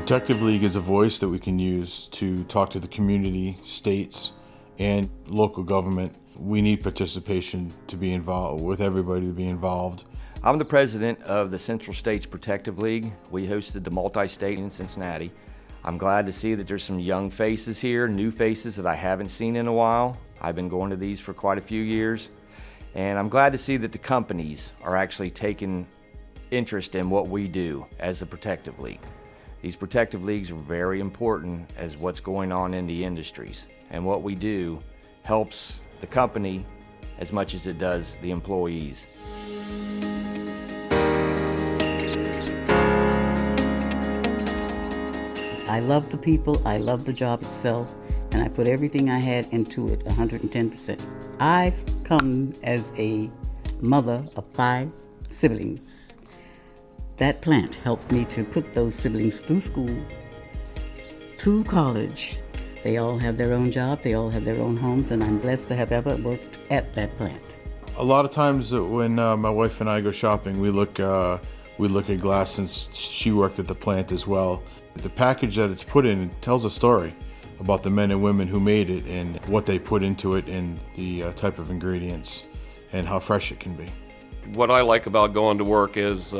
Protective League is a voice that we can use to talk to the community, states, and local government. We need participation to be involved, with everybody to be involved. I'm the president of the Central States Protective League. We hosted the multi-state in Cincinnati. I'm glad to see that there's some young faces here, new faces that I haven't seen in a while. I've been going to these for quite a few years. And I'm glad to see that the companies are actually taking interest in what we do as the Protective League. These Protective Leagues are very important as what's going on in the industries. And what we do helps the company as much as it does the employees. I love the people, I love the job itself, and I put everything I had into it, 110%. I come as a mother of 5 siblings. That plant helped me to put those siblings through school, through college. They all have their own job, they all have their own homes, and I'm blessed to have ever worked at that plant. A lot of times when my wife and I go shopping, we look at glass, since she worked at the plant as well. The package that it's put in tells a story about the men and women who made it and what they put into it and the type of ingredients and how fresh it can be. What I like about going to work is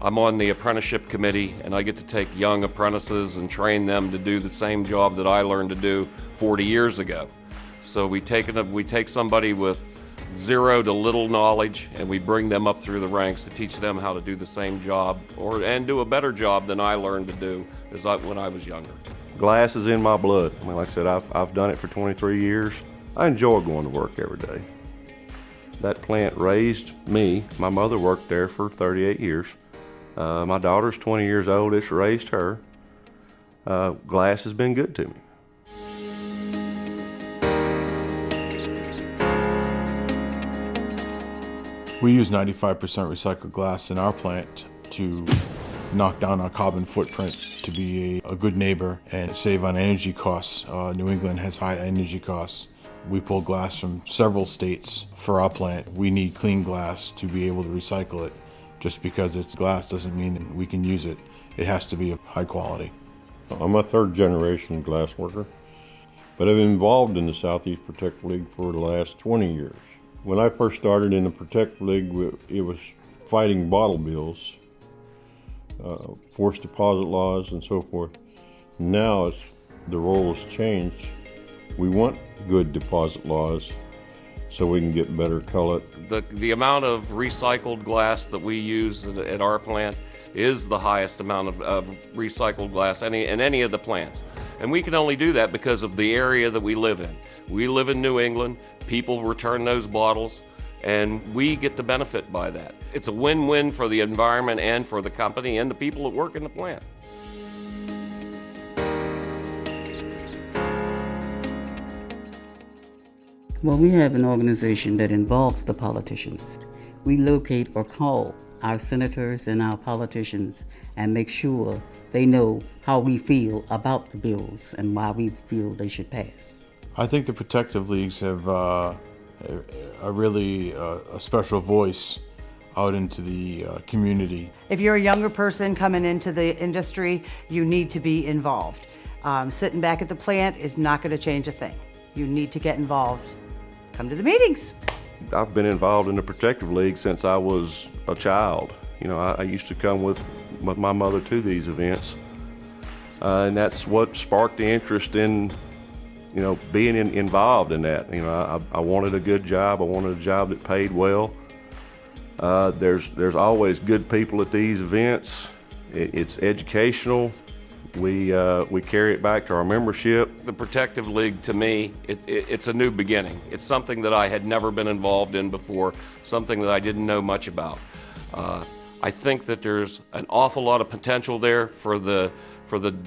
I'm on the apprenticeship committee, and I get to take young apprentices and train them to do the same job that I learned to do 40 years ago. So we take somebody with zero to little knowledge, and we bring them up through the ranks to teach them how to do the same job and do a better job than I learned to do when I was younger. Glass is in my blood. I mean, like I said, I've done it for 23 years. I enjoy going to work every day. That plant raised me. My mother worked there for 38 years. My daughter's 20 years old. It's raised her. Glass has been good to me. We use 95% recycled glass in our plant to knock down our carbon footprint, to be a good neighbor and save on energy costs. New England has high energy costs. We pull glass from several states for our plant. We need clean glass to be able to recycle it. Just because it's glass doesn't mean that we can use it. It has to be of high quality. I'm a third-generation glass worker, but I've been involved in the Southeast Protective League for the last 20 years. When I first started in the Protective League, it was fighting bottle bills, forced deposit laws, and so forth. Now the role has changed. We want good deposit laws so we can get better cullet. The amount of recycled glass that we use at our plant is the highest amount of recycled glass in any of the plants. And we can only do that because of the area that we live in. We live in New England, people return those bottles, and we get the benefit by that. It's a win-win for the environment and for the company and the people that work in the plant. Well, we have an organization that involves the politicians. We locate or call our senators and our politicians and make sure they know how we feel about the bills and why we feel they should pass. I think the Protective Leagues have a special voice out into the community. If you're a younger person coming into the industry, you need to be involved. Sitting back at the plant is not going to change a thing. You need to get involved. Come to the meetings. I've been involved in the Protective League since I was a child. You know, I used to come with my mother to these events, and that's what sparked the interest in, you know, being involved in that. You know, I wanted a good job. I wanted a job that paid well. There's always good people at these events. It's educational. We carry it back to our membership. The Protective League, to me, it's a new beginning. It's something that I had never been involved in before, something that I didn't know much about. I think that there's an awful lot of potential there for the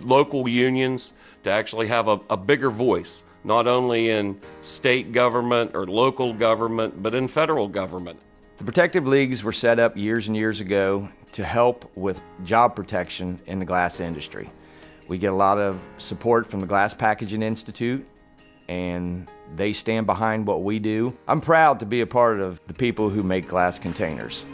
local unions to actually have a bigger voice, not only in state government or local government, but in federal government. The Protective Leagues were set up years and years ago to help with job protection in the glass industry. We get a lot of support from the Glass Packaging Institute, and they stand behind what we do. I'm proud to be a part of the people who make glass containers.